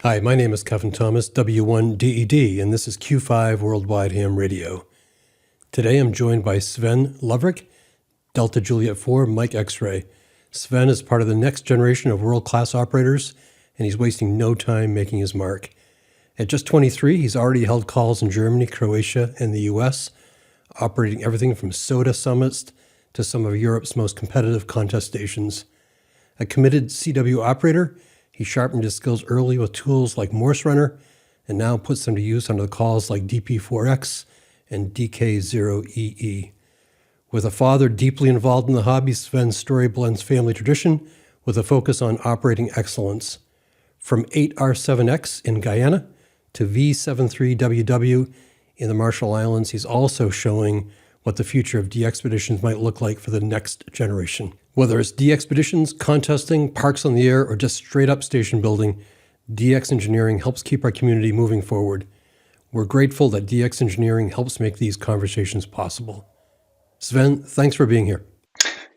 Hi, my name is Kevin Thomas, W1DED, and this is Q5 Worldwide Ham Radio. Today I'm joined by Sven Lovric, Delta Juliet 4, Mike X-Ray. Sven is part of the next generation of world-class operators, and he's wasting no time making his mark. At just 23, he's already held calls in Germany, Croatia, and the US, operating everything from SOTA summits to some of Europe's most competitive contest stations. A committed CW operator, he sharpened his skills early with tools like Morse Runner and now puts them to use under the calls like DP4X and DK0EE. With a father deeply involved in the hobby, Sven's story blends family tradition with a focus on operating excellence. From 8R7X in Guyana to V73WW in the Marshall Islands, he's also showing what the future of DXpeditions might look like for the next generation. Whether it's DXpeditions, contesting, parks on the air, or just straight up station building, DX Engineering helps keep our community moving forward. We're grateful that DX Engineering helps make these conversations possible. Sven, thanks for being here.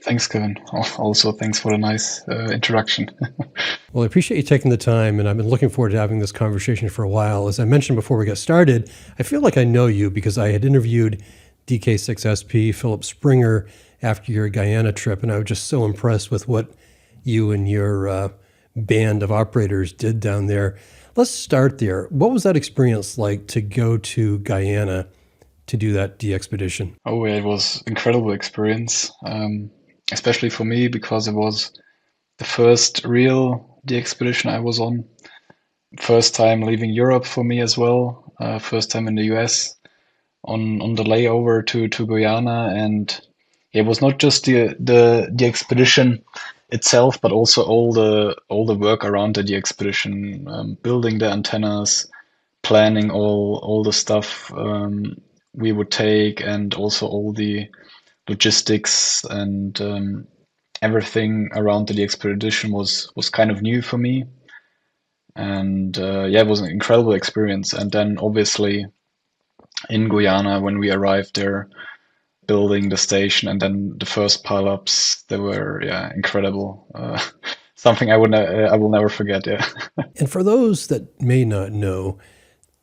Thanks, Kevin. Also, thanks for the nice introduction. Well, I appreciate you taking the time, and I've been looking forward to having this conversation for a while. As I mentioned before we got started, I feel like I know you because I had interviewed DK6SP, Philip Springer, after your Guyana trip, and I was just so impressed with what you and your band of operators did down there. Let's start there. What was that experience like to go to Guyana to do that DXpedition? Oh, it was incredible experience, especially for me because it was the first real DXpedition I was on. First time leaving Europe for me as well. First time in the US on the layover to Guyana, and it was not just the expedition itself, but also all the work around the expedition, building the antennas, planning all the stuff we would take, and also all the logistics and everything around the expedition was kind of new for me. And yeah, it was an incredible experience. And then obviously in Guyana, when we arrived there, building the station and then the first pileups, they were incredible. Something I will never forget. Yeah. And for those that may not know,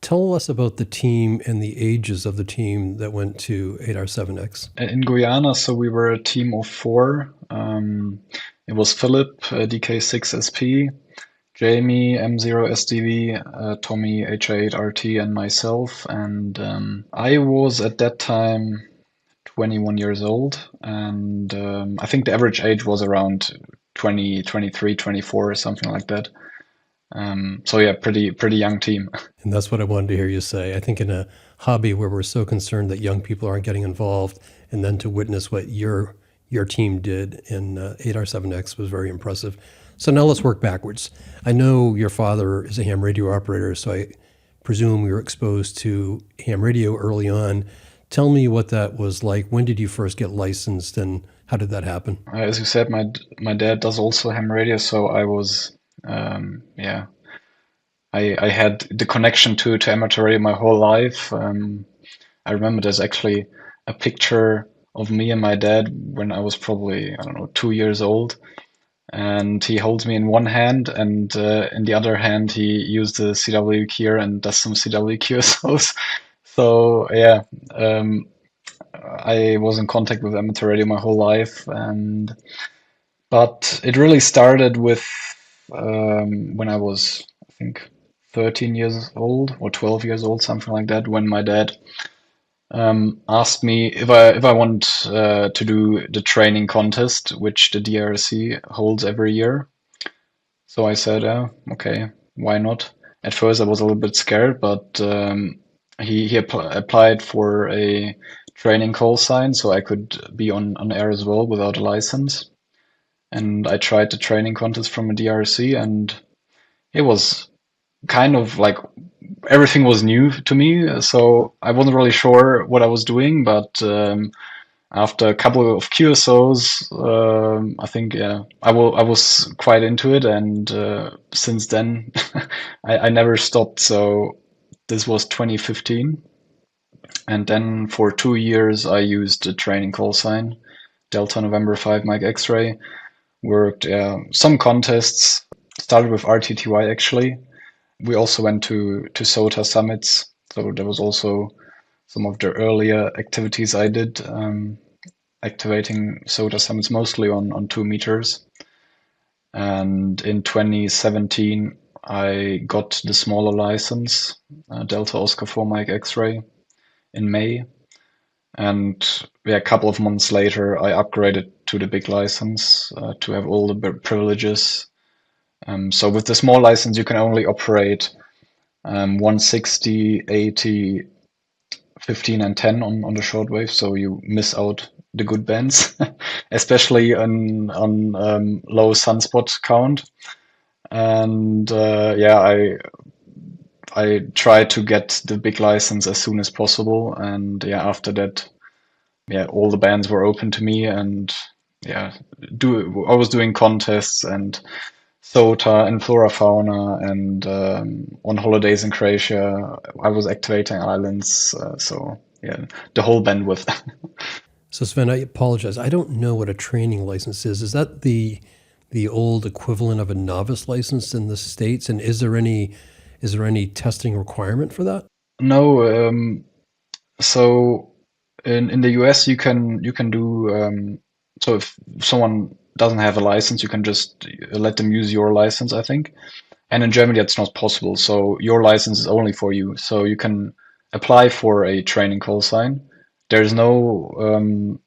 tell us about the team and the ages of the team that went to 8R7X. In Guyana, so we were a team of four. It was Philip, DK6SP, Jamie, M0SDV, Tommy, H8RT, and myself. And I was at that time 21 years old, and I think the average age was around 20, 23, 24 or something like that. So yeah, pretty young team. And that's what I wanted to hear you say. I think in a hobby where we're so concerned that young people aren't getting involved, and then to witness what your team did in 8R7X was very impressive. So now let's work backwards. I know your father is a ham radio operator, so I presume you were exposed to ham radio early on. Tell me what that was like. When did you first get licensed, and how did that happen? As you said, my dad does also ham radio, so I was I had the connection to amateur radio my whole life. I remember there's actually a picture of me and my dad when I was probably, I don't know, 2 years old. And he holds me in one hand, and in the other hand, he used the CW gear and does some CW QSOs. So yeah, I was in contact with amateur radio my whole life, but it really started with when I was, I think, 13 years old or 12 years old, something like that, when my dad asked me if I want to do the training contest, which the DRC holds every year. So I said, okay, why not? At first I was a little bit scared, but he applied for a training call sign so I could be on air as well without a license. And I tried the training contest from a DRC, and it was kind of like everything was new to me, so I wasn't really sure what I was doing. But after a couple of QSOs, I think I was quite into it, and since then I never stopped. So this was 2015, and then for 2 years I used the training call sign, Delta November 5 Mike X-ray. Worked some contests. Started with RTTY actually. We also went to SOTA summits. So there was also some of the earlier activities I did, activating SOTA summits mostly on 2 meters. And in 2017, I got the smaller license, Delta Oscar 4 Mike X-ray in May. And yeah, a couple of months later, I upgraded to the big license to have all the privileges. So with the small license, you can only operate 160, 80, 15, and 10 on the shortwave. So you miss out the good bands, especially on low sunspot count. And yeah, I tried to get the big license as soon as possible. And yeah, after that, yeah, all the bands were open to me, and yeah, I was doing contests and SOTA and Flora Fauna, and on holidays in Croatia, I was activating islands. So yeah, the whole bandwidth. So Sven, I apologize. I don't know what a training license is. Is that the old equivalent of a novice license in the States? And is there any testing requirement for that? No, so in the US you can do so if someone doesn't have a license, you can just let them use your license, I think. And in Germany that's not possible. So your license is only for you. So you can apply for a training call sign. There's no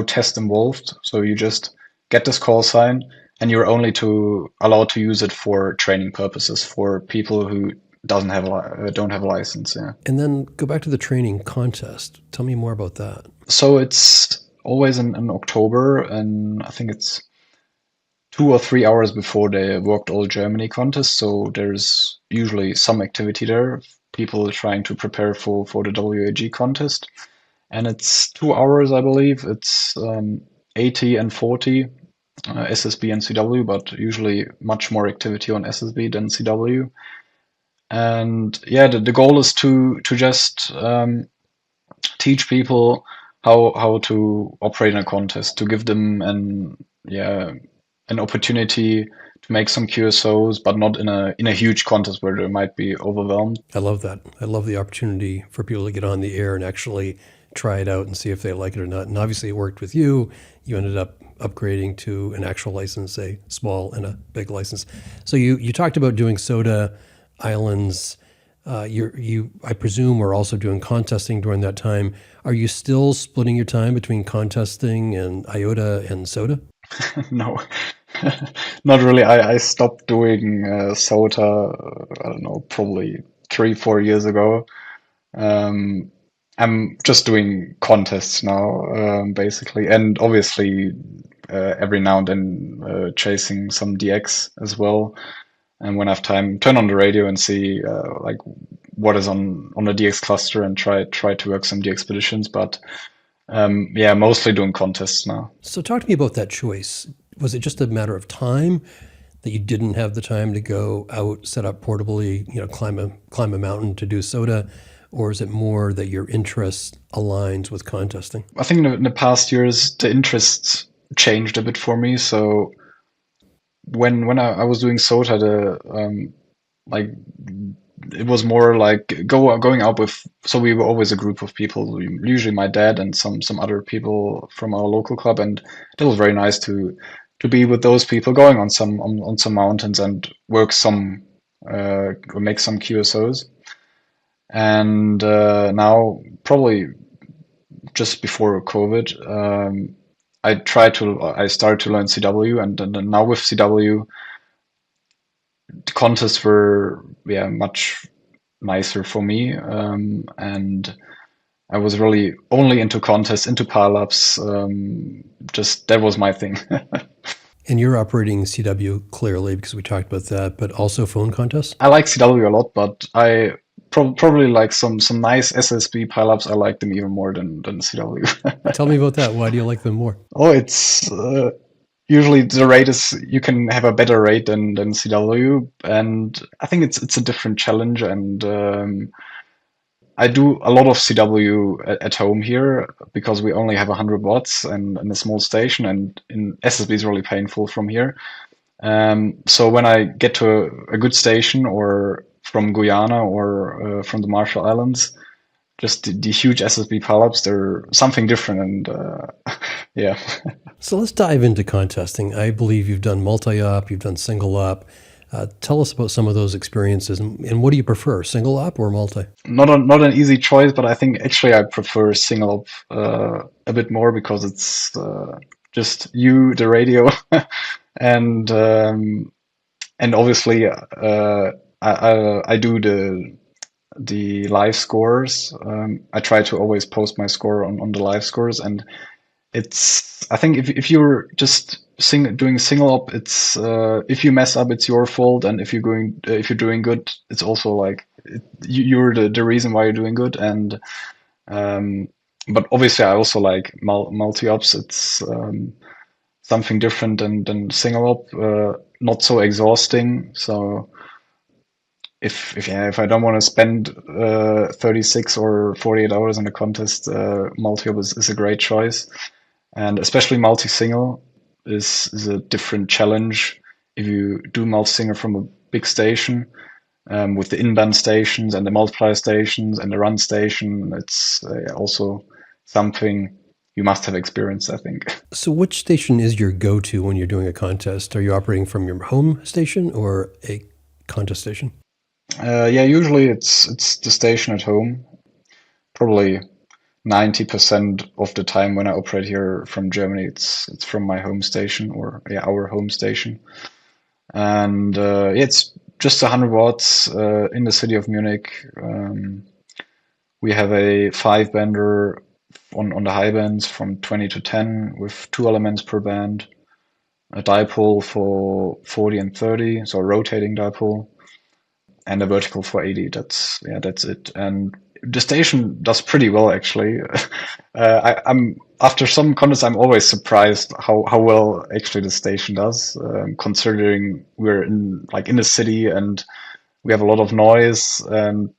test involved. So you just get this call sign, and you're only allowed to use it for training purposes for people who don't have a license. Yeah. And then go back to the training contest. Tell me more about that. So it's always in October, and I think it's 2 or 3 hours before the Worked All Germany contest. So there's usually some activity there, people trying to prepare for the WAG contest. And it's 2 hours, I believe. It's 80 and 40 SSB and CW, but usually much more activity on SSB than CW. And yeah, the goal is to just teach people how to operate in a contest, to give them an opportunity to make some QSOs, but not in a huge contest where they might be overwhelmed. I love that. I love the opportunity for people to get on the air and actually try it out and see if they like it or not. And obviously it worked with you. You ended up upgrading to an actual license, a small and a big license. So you talked about doing SOTA islands. You I presume were also doing contesting during that time. Are you still splitting your time between contesting and IOTA and SOTA? No, not really. I stopped doing SOTA, I don't know, probably 3, 4 years ago. I'm just doing contests now, basically, and obviously every now and then chasing some DX as well. And when I have time, turn on the radio and see like what is on the DX cluster and try to work some DXpeditions. But yeah, mostly doing contests now. So talk to me about that choice. Was it just a matter of time that you didn't have the time to go out, set up portably, climb a mountain to do SOTA? Or is it more that your interest aligns with contesting? I think in the past years, the interests changed a bit for me. So when I was doing SOTA, like it was more like going out with. So we were always a group of people, usually my dad and some other people from our local club, and it was very nice to be with those people, going on some mountains and work or make some QSOs. And now, probably just before COVID, I started to learn CW, and now with CW, the contests were much nicer for me, and I was really only into contests, into pileups. Just that was my thing. And you're operating CW clearly because we talked about that, but also phone contests? I like CW a lot, but I probably like some nice SSB pileups. I like them even more than CW. Tell me about that. Why do you like them more? Oh, it's usually the rate is, you can have a better rate than CW, and I think it's a different challenge. And I do a lot of CW at home here because we only have 100 watts and a small station, and in SSB is really painful from here. So when I get to a good station or from Guyana or from the Marshall Islands. Just the huge SSB pileups, they're something different, and yeah. So let's dive into contesting. I believe you've done multi-op, you've done single-op. Tell us about some of those experiences, and what do you prefer, single-op or multi? Not an easy choice, but I think actually I prefer single op a bit more because it's just you, the radio, and obviously I do the live scores. I try to always post my score on the live scores, and it's I think if you're just doing single op, it's if you mess up, it's your fault, and if you're doing good, it's also like you're the reason why you're doing good. And but obviously, I also like multi ops. It's something different than single op, not so exhausting. So if I don't want to spend 36 or 48 hours in a contest, multi op is a great choice. And especially multi-single is a different challenge. If you do multi-single from a big station, with the in-band stations and the multiplier stations and the run station, it's also something you must have experienced, I think. So which station is your go-to when you're doing a contest? Are you operating from your home station or a contest station? Yeah, usually it's the station at home. Probably 90% of the time when I operate here from Germany, it's from my home station, or yeah, our home station. And it's just 100 watts in the city of Munich. We have a 5-bander on the high bands from 20 to 10 with 2 elements per band, a dipole for 40 and 30, so a rotating dipole, and a vertical for 80. That's it. And the station does pretty well, actually. I'm after some contests, I'm always surprised how well actually the station does, considering we're in the city and we have a lot of noise and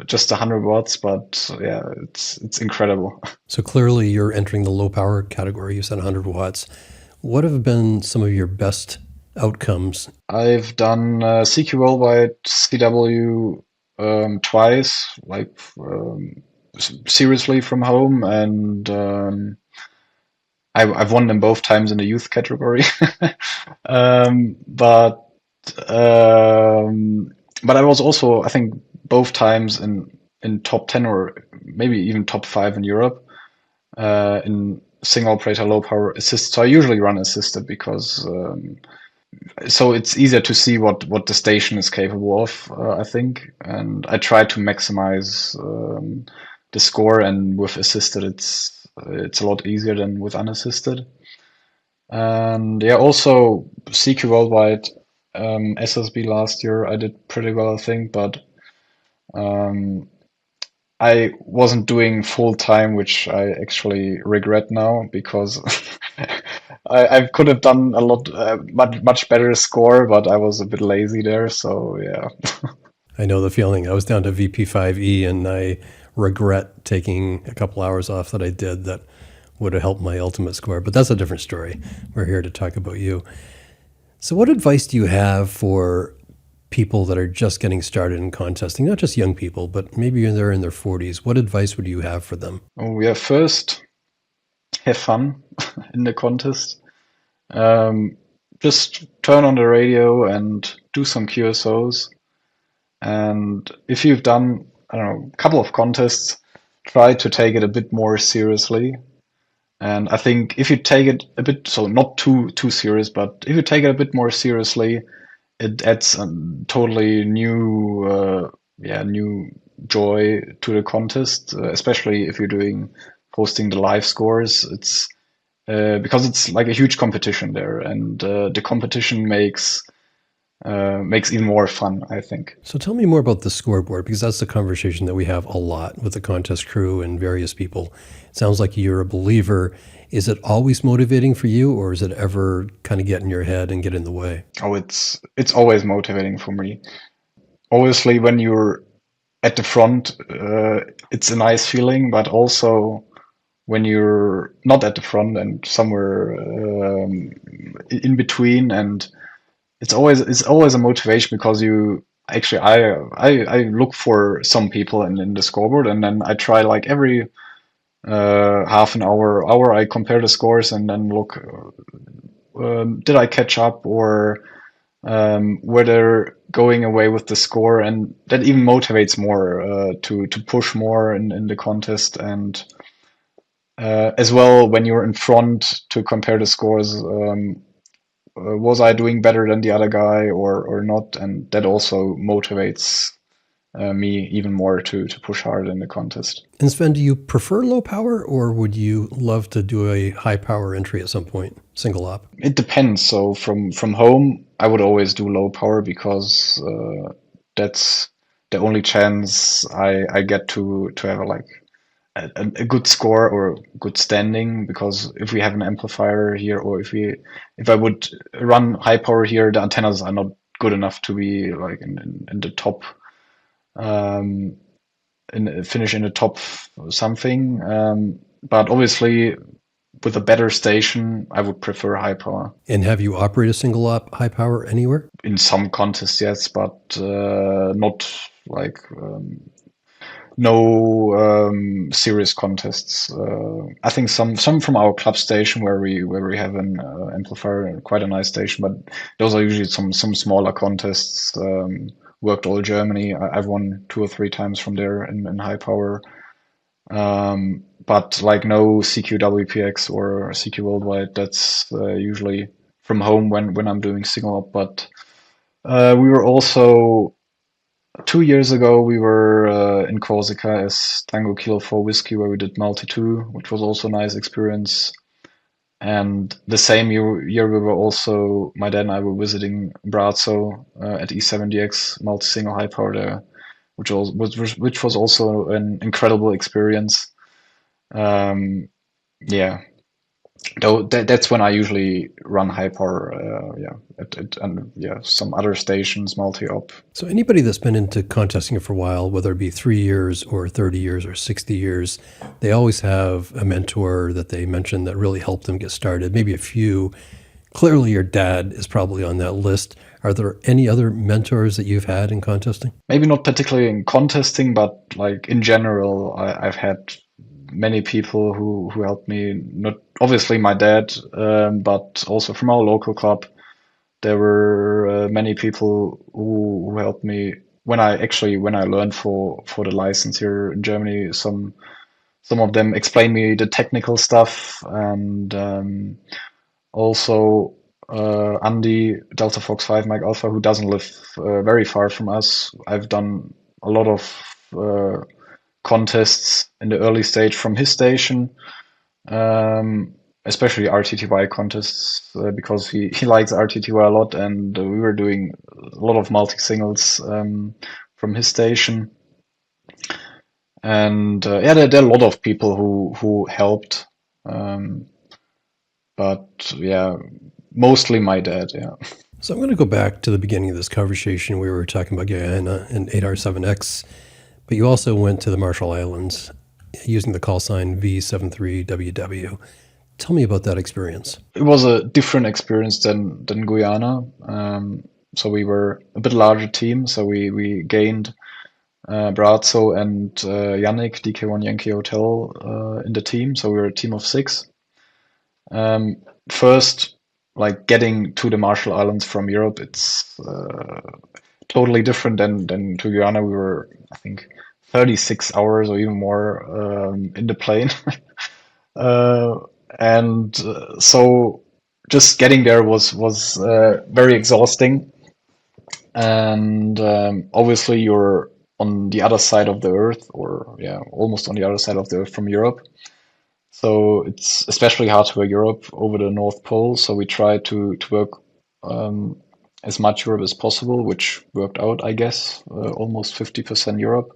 just 100 watts. But yeah, it's incredible. So clearly you're entering the low power category. You said 100 watts. What have been some of your best outcomes? I've done CQ Worldwide, CW twice, seriously from home, and I've won them both times in the youth category. But I was also, I think, both times in top 10 or maybe even top 5 in Europe in single operator low power assist. So I usually run assisted because so it's easier to see what the station is capable of, I think, and I try to maximize the score. And with assisted, it's a lot easier than with unassisted. And yeah, also CQ Worldwide, SSB last year, I did pretty well, I think, but I wasn't doing full time, which I actually regret now because I could have done a lot, much better score, but I was a bit lazy there. So yeah. I know the feeling. I was down to VP5E and I regret taking a couple hours off that I did that would have helped my ultimate score. But that's a different story. We're here to talk about you. So what advice do you have for people that are just getting started in contesting, not just young people, but maybe they're in their 40s? What advice would you have for them? Oh yeah, first, have fun in the contest. Just turn on the radio and do some QSOs. And if you've done, I don't know, a couple of contests, try to take it a bit more seriously. And I think if you take it a bit, so not too serious, but if you take it a bit more seriously, it adds a totally new, new joy to the contest, especially if you're hosting the live scores. It's because it's like a huge competition there, and the competition makes even more fun, I think. So tell me more about the scoreboard, because that's the conversation that we have a lot with the contest crew and various people. It sounds like you're a believer. Is it always motivating for you, or is it ever kind of get in your head and get in the way? Oh, it's always motivating for me. Obviously, when you're at the front, it's a nice feeling, but also when you're not at the front and somewhere in between, and it's always a motivation because actually I look for some people in the scoreboard, and then I try like every half an hour I compare the scores and then look, did I catch up, or were they going away with the score, and that even motivates more to push more in the contest. And as well, when you're in front, to compare the scores, was I doing better than the other guy or not, and that also motivates me even more to push hard in the contest. And Sven, do you prefer low power, or would you love to do a high power entry at some point, single op? It depends. So from home, I would always do low power, because that's the only chance I get to have like a good score or good standing. Because if we have an amplifier here, or if I would run high power here, the antennas are not good enough to be like in the top, um, finish in the top something. But obviously, with a better station, I would prefer high power. And have you operated single op high power anywhere? In some contests, yes, but not like no serious contests. I think some from our club station, where we have an amplifier, quite a nice station, but those are usually some smaller contests. Worked all Germany. I've won 2 or 3 times from there in high power. But like no CQWPX or CQ Worldwide. That's usually from home when I'm doing single up. But we were also 2 years ago, we were in Corsica as Tango Kilo 4 Whiskey, where we did Multi 2, which was also a nice experience. And the same year we were also, my dad and I were visiting Brazzo at E7DX Multi Single High Power there, which was also an incredible experience. Um, yeah, though that's when I usually run high power. Yeah, and yeah, some other stations multi-op. So anybody that's been into contesting for a while, whether it be 3 years or 30 years or 60 years, they always have a mentor that they mention that really helped them get started. Maybe a few. Clearly, your dad is probably on that list. Are there any other mentors that you've had in contesting? Maybe not particularly in contesting, but like in general, I've had many people who helped me. Not obviously my dad, but also from our local club. There were many people who helped me when I learned for the license here in Germany. Some of them explained me the technical stuff, and also Andy Delta Fox 5 Mike Alpha, who doesn't live very far from us. I've done a lot of contests in the early stage from his station, especially RTTY contests, because he likes RTTY a lot, and we were doing a lot of multi singles from his station. And yeah, there are a lot of people who helped, but yeah, mostly my dad. Yeah. So I'm going to go back to the beginning of this conversation. We were talking about Guyana and 8R7X, but you also went to the Marshall Islands using the call sign V73WW. Tell me about that experience. It was a different experience than Guyana. So we were a bit larger team. So we gained Brazzo and Yannick, DK1 Yankee Hotel, in the team. So we were a team of 6. First, like getting to the Marshall Islands from Europe, it's totally different than to Guyana. We were, I think, 36 hours or even more in the plane. And so just getting there was very exhausting. And obviously you're on the other side of the earth, or yeah, almost on the other side of the earth from Europe. So it's especially hard to work Europe over the North Pole. So we tried to work as much Europe as possible, which worked out, I guess, almost 50% Europe.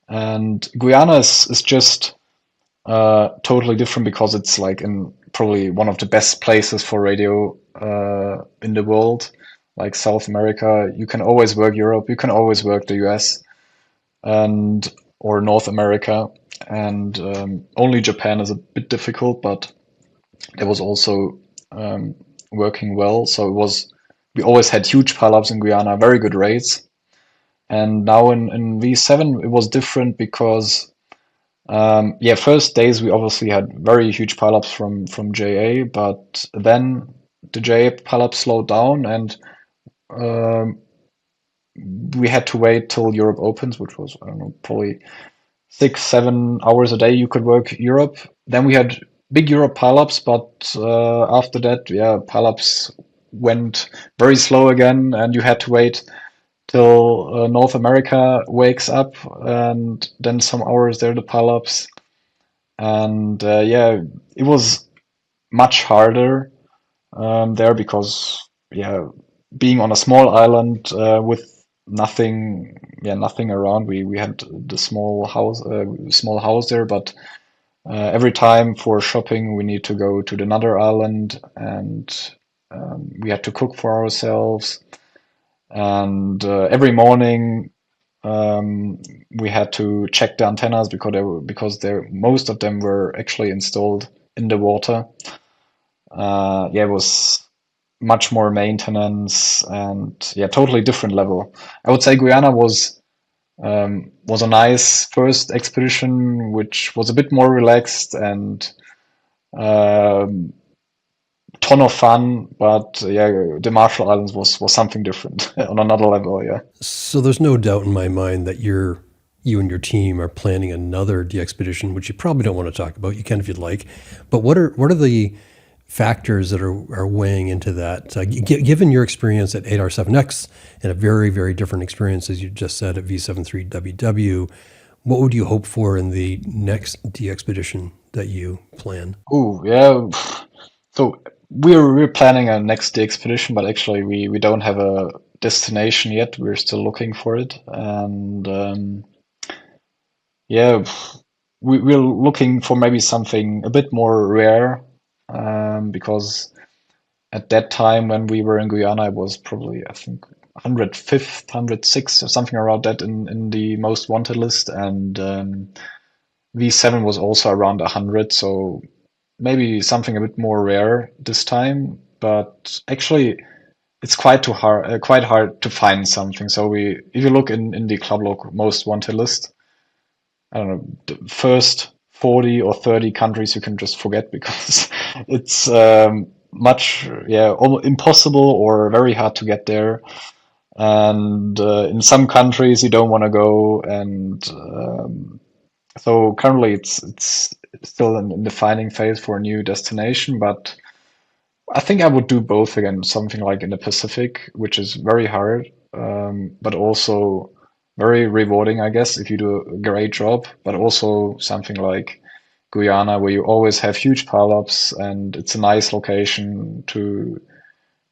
And Guyana is just totally different, because it's like in probably one of the best places for radio in the world. Like South America, you can always work Europe, you can always work the US, and or North America, and only Japan is a bit difficult, but it was also working well. So we always had huge pileups in Guyana, very good rates. And now in V7 it was different because first days we obviously had very huge pileups from JA, but then the JA pileups slowed down, and um, we had to wait till Europe opens, which was, I don't know, probably 6-7 hours a day you could work Europe. Then we had big Europe pileups, but after that, yeah, pileups went very slow again, and you had to wait till North America wakes up, and then some hours there the pileups, and it was much harder there because being on a small island with nothing around. We had the small house there, but every time for shopping we need to go to another island, and we had to cook for ourselves. And every morning we had to check the antennas because most of them were actually installed in the water. It was much more maintenance, and totally different level. I would say Guyana was a nice first expedition, which was a bit more relaxed and um, ton of fun. But the Marshall Islands was something different on another level. Yeah. So there's no doubt in my mind that you and your team are planning another DXpedition, which you probably don't want to talk about. You can if you'd like. But what are the factors that are weighing into that? Given your experience at 8R7X and a very, very different experience, as you just said, at V73WW, what would you hope for in the next DXpedition that you plan? Ooh, yeah. So we're planning a next day expedition, but actually we don't have a destination yet. We're still looking for it, and yeah, we're looking for maybe something a bit more rare, because at that time when we were in Guyana, it was probably, I think, 105th, 106th, or something around that in the most wanted list, and V7 was also around 100, so maybe something a bit more rare this time. But actually, it's quite hard to find something. So if you look in the Club Log most wanted list, I don't know, the first 40 or 30 countries you can just forget because it's almost impossible or very hard to get there. And in some countries you don't want to go, and so currently it's still in the finding phase for a new destination. But I think I would do both again, something like in the Pacific, which is very hard, but also very rewarding, I guess, if you do a great job, but also something like Guyana, where you always have huge pileups and it's a nice location to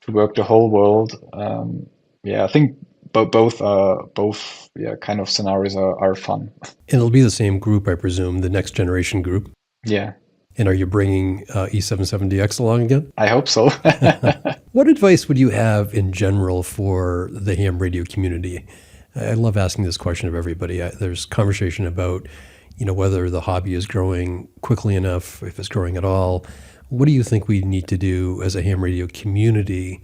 work the whole world. I think both kind of scenarios are fun. And it'll be the same group, I presume, the next generation group. Yeah, And are you bringing E77DX along again? I hope so. What advice would you have in general for the ham radio community? I love asking this question of everybody. There's conversation about, whether the hobby is growing quickly enough, if it's growing at all. What do you think we need to do as a ham radio community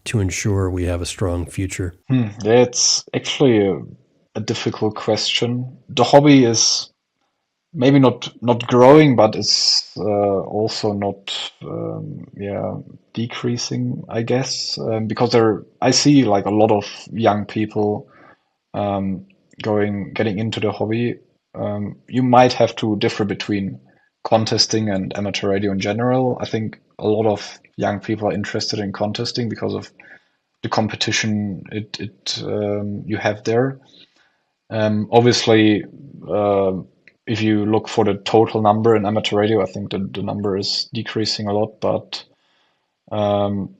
to ensure we have a strong future? Yeah, it's actually a difficult question. The hobby is maybe not growing, but it's also not decreasing, I guess, because I see like a lot of young people getting into the hobby. You might have to differ between contesting and amateur radio in general. I think a lot of young people are interested in contesting because of the competition you have there. Obviously, if you look for the total number in amateur radio, I think the number is decreasing a lot. But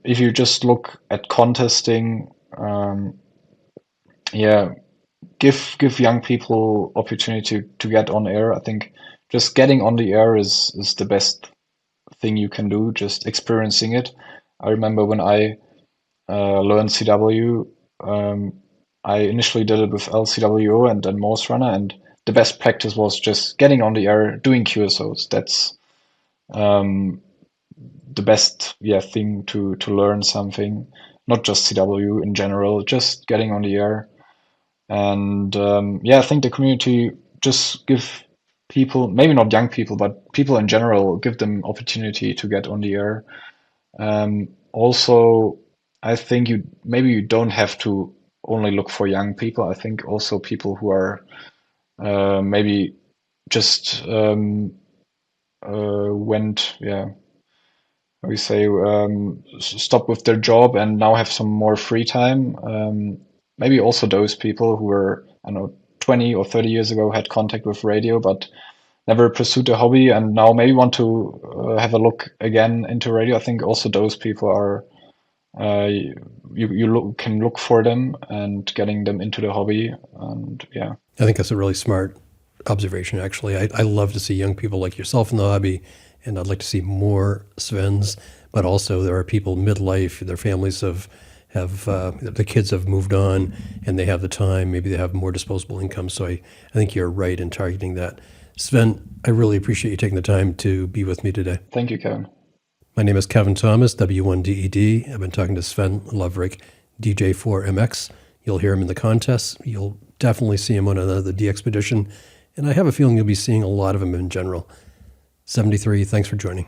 if you just look at contesting, give young people opportunity to get on air. I think just getting on the air is the best thing you can do. Just experiencing it. I remember when I learned CW. I initially did it with LCWO and then Morse Runner, and the best practice was just getting on the air, doing QSOs. That's the best thing to learn something, not just CW in general, just getting on the air. And I think the community just give people, maybe not young people, but people in general, give them opportunity to get on the air. Also, I think you don't have to only look for young people. I think also people who are maybe just went, how we say, stop with their job and now have some more free time. Maybe also those people who were, I don't know, 20 or 30 years ago had contact with radio, but never pursued a hobby and now maybe want to have a look again into radio. I think also those people are, can look for them and getting them into the hobby. And I think that's a really smart observation, actually. I love to see young people like yourself in the hobby, and I'd like to see more Svens, but also there are people midlife, their families have the kids have moved on and they have the time, maybe they have more disposable income. So I think you're right in targeting that. Sven, I really appreciate you taking the time to be with me today. Thank you, Kevin. My name is Kevin Thomas, W1DED. I've been talking to Sven Lovric DJ4MX. You'll hear him in the contests. You'll definitely see him on another DXpedition. And I have a feeling you'll be seeing a lot of them in general. 73, thanks for joining.